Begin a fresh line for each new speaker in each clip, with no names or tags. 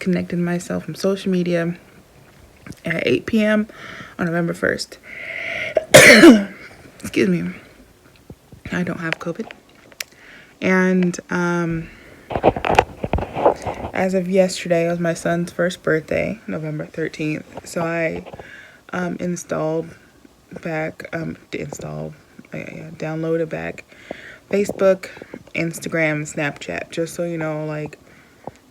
disconnected myself from social media at 8 p.m. on November 1st. Excuse me. I don't have COVID. And as of yesterday, it was my son's first birthday, November 13th. So I downloaded back Facebook, Instagram, Snapchat, just so like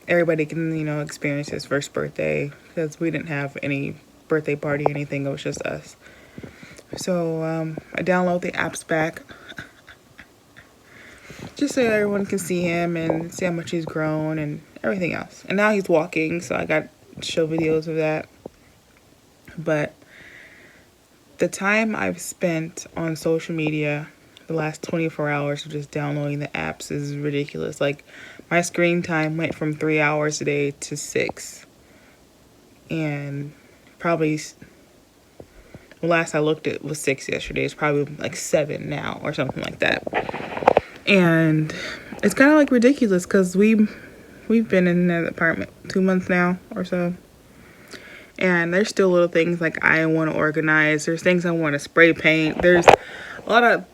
everybody can experience his first birthday, because we didn't have any birthday party or anything. It was just us. So I download the apps back just so everyone can see him and see how much he's grown and everything else. And now he's walking, so I got to show videos of that. But the time I've spent on social media the last 24 hours of just downloading the apps is ridiculous. Like, my screen time went from 3 hours a day to 6. And probably, the last I looked it was 6 yesterday. It's probably like 7 now or something like that. And it's kind of like ridiculous, because we've been in that apartment 2 months now or so. And there's still little things like I want to organize. There's things I want to spray paint. There's a lot of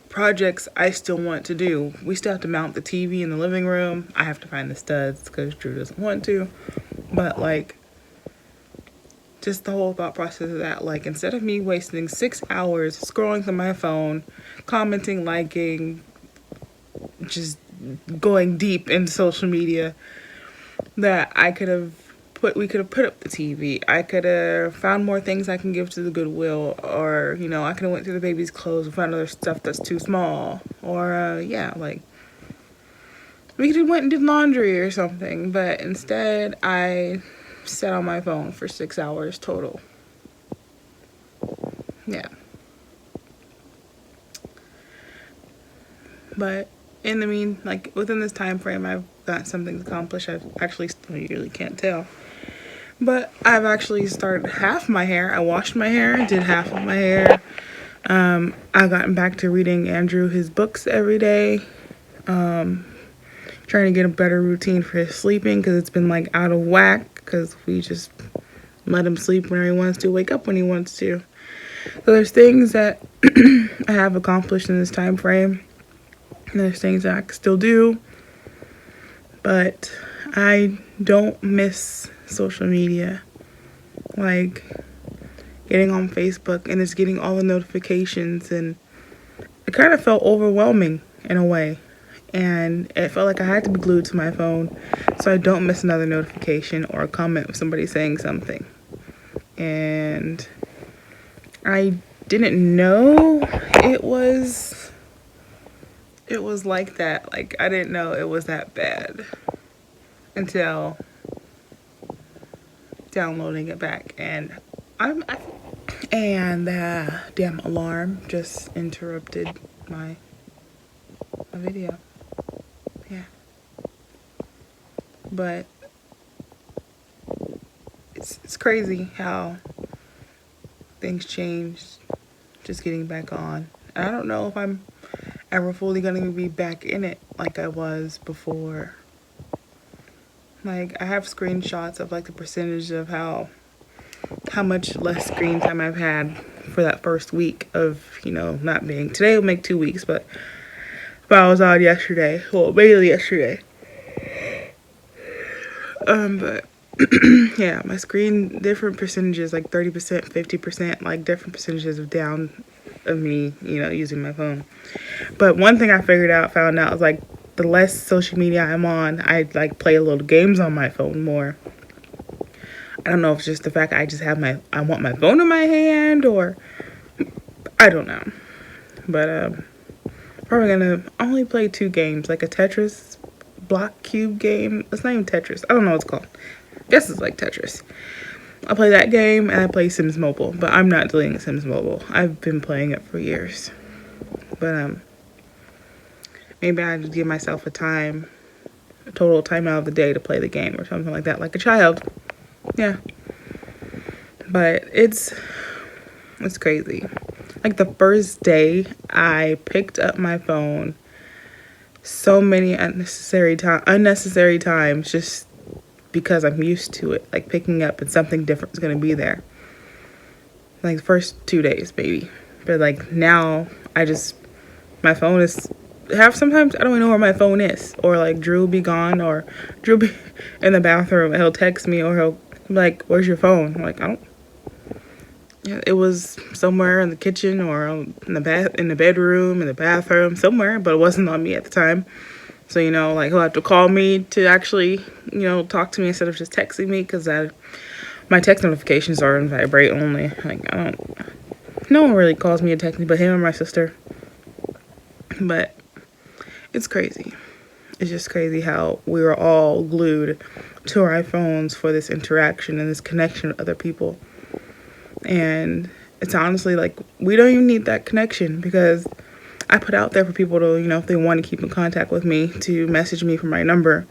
projects I still want to do. We still have to mount the TV in the living room. I have to find the studs because Drew doesn't want to. But like, just the whole thought process of that, like, instead of me wasting 6 hours scrolling through my phone, commenting, liking, just going deep into social media, that we could have put up the TV. I could have found more things I can give to the Goodwill, or I could have went through the baby's clothes and found other stuff that's too small, or like we could have went and did laundry or something. But instead, I sat on my phone for 6 hours total. Yeah. But within this time frame, I've got something accomplished. You really can't tell. But I've actually started half my hair. I washed my hair, did half of my hair. I've gotten back to reading Andrew his books every day. Trying to get a better routine for his sleeping, because it's been like out of whack, because we just let him sleep whenever he wants to, wake up when he wants to. So there's things that I have accomplished in this time frame. And there's things that I can still do. But I don't miss social media. Like, getting on Facebook and just getting all the notifications, and it kind of felt overwhelming in a way. And it felt like I had to be glued to my phone so I don't miss another notification or a comment with somebody saying something. And I didn't know it was like that. Like, I didn't know it was that bad until downloading it back. And the damn alarm just interrupted my video. Yeah. But it's crazy how things changed just getting back on. And I don't know if I'm ever fully gonna be back in it like I was before. Like, I have screenshots of like the percentage of how much less screen time I've had for that first week of not being. Today will make 2 weeks, but I was on yesterday. Well, mainly yesterday. But yeah, my screen, different percentages, like 30%, 50%, like different percentages of down of me, using my phone. But one thing I found out was like, the less social media I'm on, I like play a little games on my phone more. I don't know if it's just the fact I want my phone in my hand, or I don't know. But probably gonna only play 2 games, like a Tetris block cube game. It's not even Tetris. I don't know what it's called. I guess it's like Tetris. I play that game, and I play Sims Mobile, but I'm not deleting Sims Mobile. I've been playing it for years. But maybe I just give myself a total time out of the day to play the game or something like that, like a child. Yeah. But it's crazy. Like, the first day I picked up my phone, so many unnecessary times just because I'm used to it, like picking up and something different is going to be there. Like the first 2 days, maybe. But like now, my phone is, sometimes I don't even know where my phone is. Or like Drew will be gone, or Drew will be in the bathroom and he'll text me, or he'll be like, where's your phone? I'm like, I don't. Yeah, it was somewhere in the kitchen or in the bedroom, in the bathroom, somewhere, but it wasn't on me at the time. So, like he'll have to call me to actually, talk to me instead of just texting me, because my text notifications are on vibrate only. Like, no one really calls me and texts me but him and my sister. But it's crazy. It's just crazy how we were all glued to our iPhones for this interaction and this connection with other people. And it's honestly like, we don't even need that connection, because I put out there for people to, if they want to keep in contact with me, to message me for my number.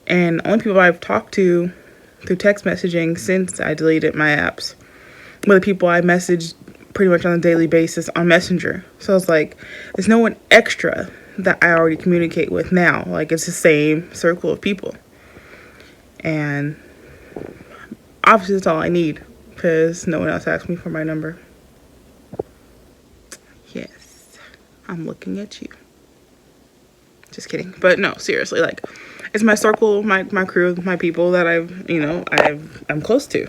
And only people I've talked to through text messaging since I deleted my apps were the people I messaged pretty much on a daily basis on Messenger. So it's like, there's no one extra that I already communicate with now. Like, it's the same circle of people. And obviously that's all I need, because no one else asked me for my number. Yes, I'm looking at you. Just kidding. But no, seriously, like, it's my circle, my crew, my people that I'm close to,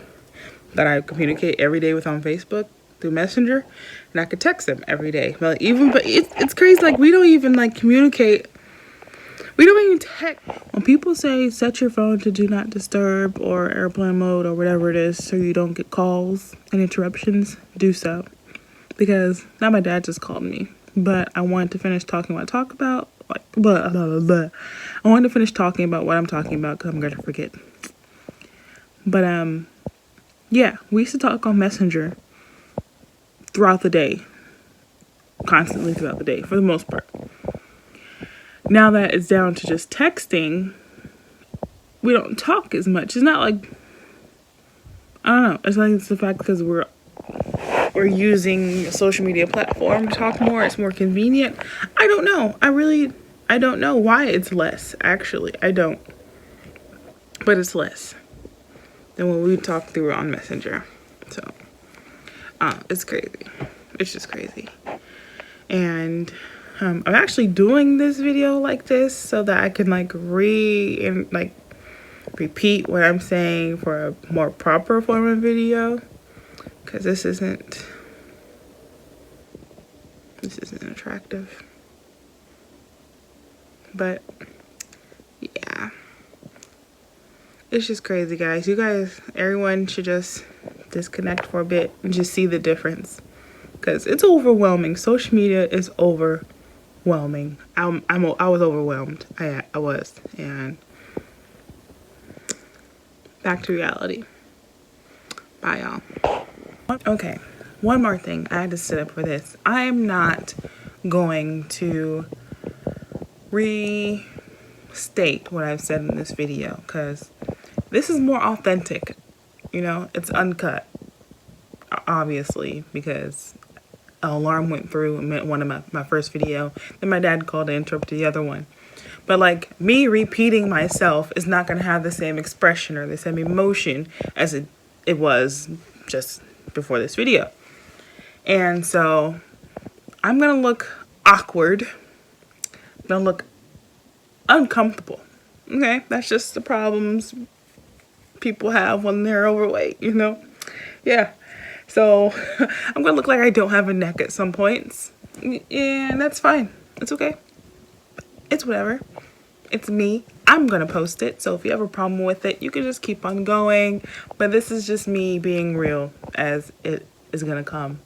that I communicate every day with on Facebook through Messenger, and I could text them every day. But it's crazy. Like, we don't even like communicate. We don't even text. When people say set your phone to do not disturb or airplane mode or whatever it is, so you don't get calls and interruptions, do so. Because now my dad just called me, but I wanted to finish talking what I talk about. Like, blah, blah, blah. I wanted to finish talking about what I'm talking about, because I'm going to forget. But, yeah, we used to talk on Messenger throughout the day. Constantly throughout the day, for the most part. Now that it's down to just texting, we don't talk as much. It's not like, I don't know. It's like it's the fact because we're using a social media platform to talk more. It's more convenient. I don't know. I don't know why it's less, actually. I don't. But it's less than when we talk through on Messenger. So, it's crazy. It's just crazy. And I'm actually doing this video like this so that I can repeat what I'm saying for a more proper form of video, because this isn't attractive. But yeah, it's just crazy, guys. Everyone should just disconnect for a bit and just see the difference, because it's overwhelming. Social media is overwhelming. I was overwhelmed. I was. And back to reality. Bye, y'all. Okay, one more thing. I had to sit up for this. I'm not going to restate what I've said in this video, because this is more authentic. It's uncut, obviously, because an alarm went through and meant one of my first video. Then my dad called to interrupt the other one. But like, me repeating myself is not going to have the same expression or the same emotion as it was just before this video. And so I'm going to look awkward. I'm going to look uncomfortable. Okay, that's just the problems people have when they're overweight, Yeah. So I'm going to look like I don't have a neck at some points. And that's fine. It's okay. It's whatever. It's me. I'm going to post it. So if you have a problem with it, you can just keep on going. But this is just me being real as it is going to come.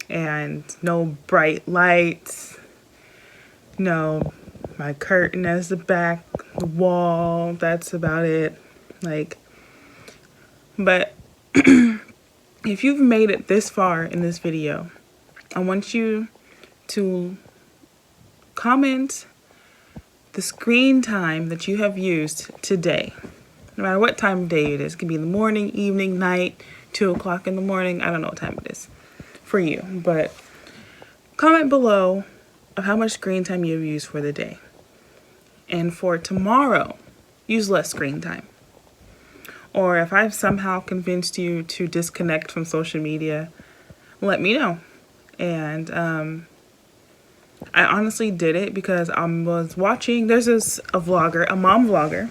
And no bright lights. No, my curtain as the back, the wall. That's about it. But if you've made it this far in this video, I want you to comment the screen time that you have used today. No matter what time of day it is. It could be in the morning, evening, night, 2 o'clock in the morning. I don't know what time it is for you. But comment below of how much screen time you've used for the day. And for tomorrow, use less screen time. or if I've somehow convinced you to disconnect from social media, let me know. And I honestly did it because I was watching, there's a vlogger, a mom vlogger.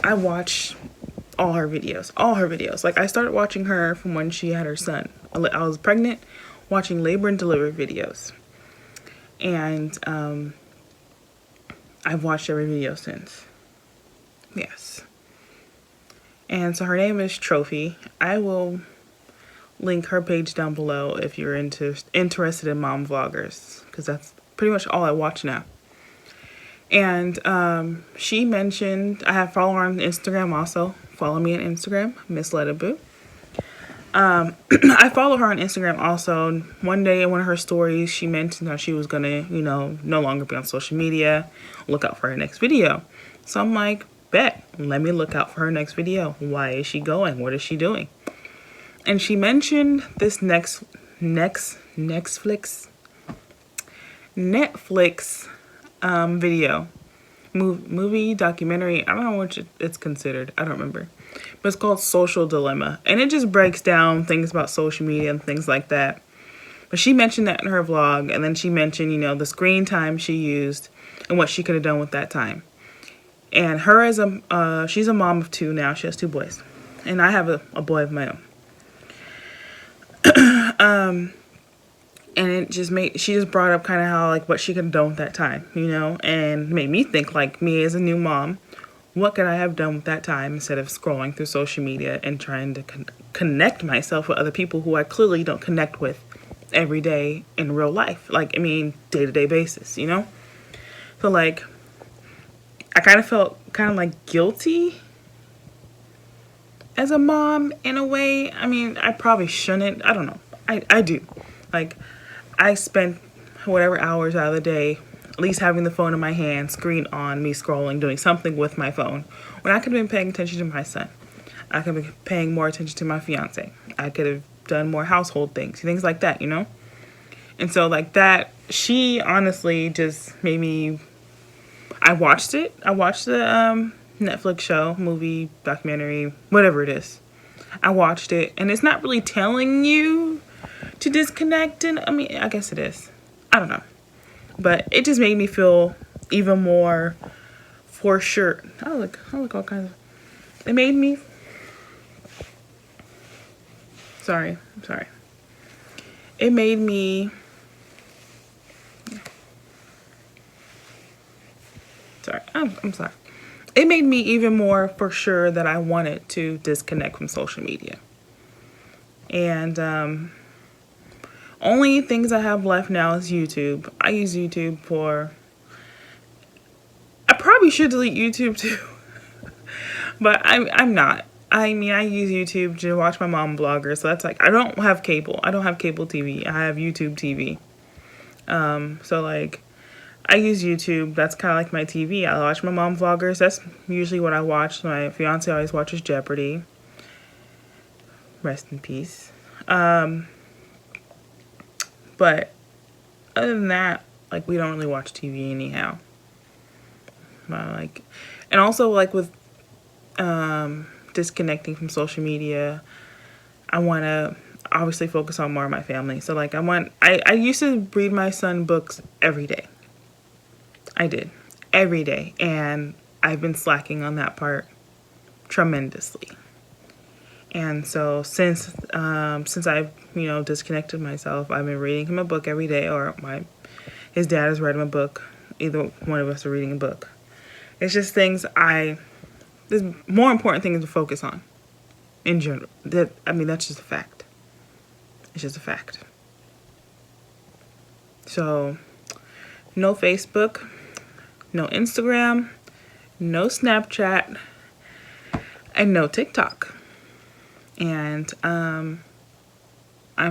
I watched all her videos. Like, I started watching her from when she had her son. I was pregnant, watching labor and delivery videos. And I've watched every video since. Yes. And so her name is Trophy. I will link her page down below if you're interested in mom vloggers, because that's pretty much all I watch now. And she mentioned, I have follow her on Instagram also. Follow me on Instagram, Miss Lettaboo. I follow her on Instagram also. One day in one of her stories, she mentioned that she was going to, no longer be on social media. Look out for her next video. So I'm like, bet, let me look out for her next video. Why is she going? What is she doing? And she mentioned this Netflix video. Movie, documentary, I don't know what it's considered. I don't remember. But it's called Social Dilemma. And it just breaks down things about social media and things like that. But she mentioned that in her vlog. And then she mentioned, the screen time she used and what she could have done with that time. And her she's a mom of 2 now. She has 2 boys. And I have a boy of my own. And she just brought up kind of how, like, what she could have done with that time, and made me think, like, me as a new mom, what could I have done with that time instead of scrolling through social media and trying to connect myself with other people who I clearly don't connect with every day in real life, like, day-to-day basis, So, like, I kind of felt like guilty as a mom in a way. I probably shouldn't. I don't know. I do. Like, I spent whatever hours out of the day at least having the phone in my hand, screen on, me scrolling, doing something with my phone, when I could have been paying attention to my son. I could have been paying more attention to my fiance. I could have done more household things like that, And so, like, that, she honestly just made me, I watched it. I watched the Netflix show, movie, documentary, whatever it is. I watched it, and it's not really telling you to disconnect, and I guess it is. I don't know. But it just made me feel even more for sure. I look all kinds of, it made me, I'm sorry. It made me, I'm sorry. It made me even more for sure that I wanted to disconnect from social media. And only things I have left now is YouTube. I use YouTube I probably should delete YouTube too. But I'm not. I use YouTube to watch my mom blogger. So that's like, I don't have cable. I don't have cable TV. I have YouTube TV. So like, I use YouTube. That's kind of like my TV. I watch my mom vloggers. That's usually what I watch. My fiance always watches Jeopardy. Rest in peace. But other than that, like, we don't really watch TV anyhow. And also, like, with disconnecting from social media, I want to obviously focus on more of my family. So, like, I used to read my son books every day. I did. Every day. And I've been slacking on that part tremendously. And so since I've, disconnected myself, I've been reading him a book every day, or his dad has read him a book. Either one of us are reading a book. It's just things there's more important things to focus on in general. That's just a fact. It's just a fact. So, no Facebook, no Instagram, no Snapchat, and no TikTok. And I'm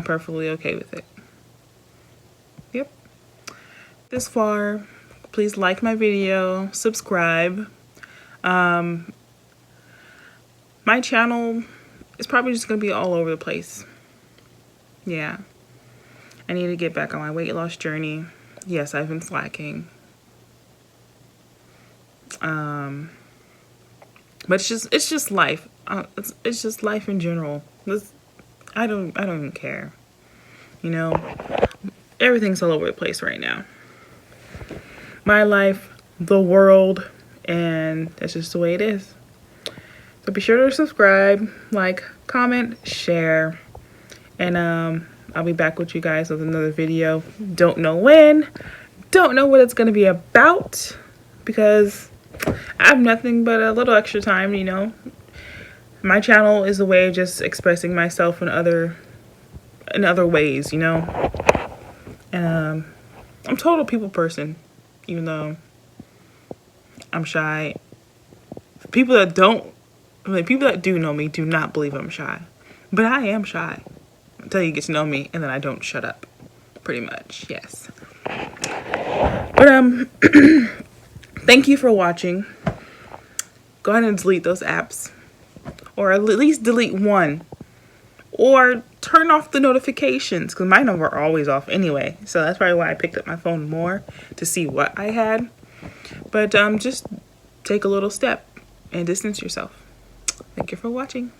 perfectly okay with it. Yep. This far, please like my video, subscribe. My channel is probably just going to be all over the place. Yeah. I need to get back on my weight loss journey. Yes, I've been slacking. But it's just life. it's just life in general. I don't even care. You know, everything's all over the place right now. My life, the world, and that's just the way it is. So be sure to subscribe, like, comment, share, and I'll be back with you guys with another video. Don't know when, don't know what it's gonna be about, because I have nothing but a little extra time, you know. My channel is a way of just expressing myself in other ways, you know. And I'm a total people person, even though I'm shy. People that do know me do not believe I'm shy, but I am shy until you get to know me, and then I don't shut up, pretty much. Yes. But thank you for watching. Go ahead and delete those apps, or at least delete one, or turn off the notifications, because mine are always off anyway. So that's probably why I picked up my phone more, to see what I had. But just take a little step and distance yourself. Thank you for watching.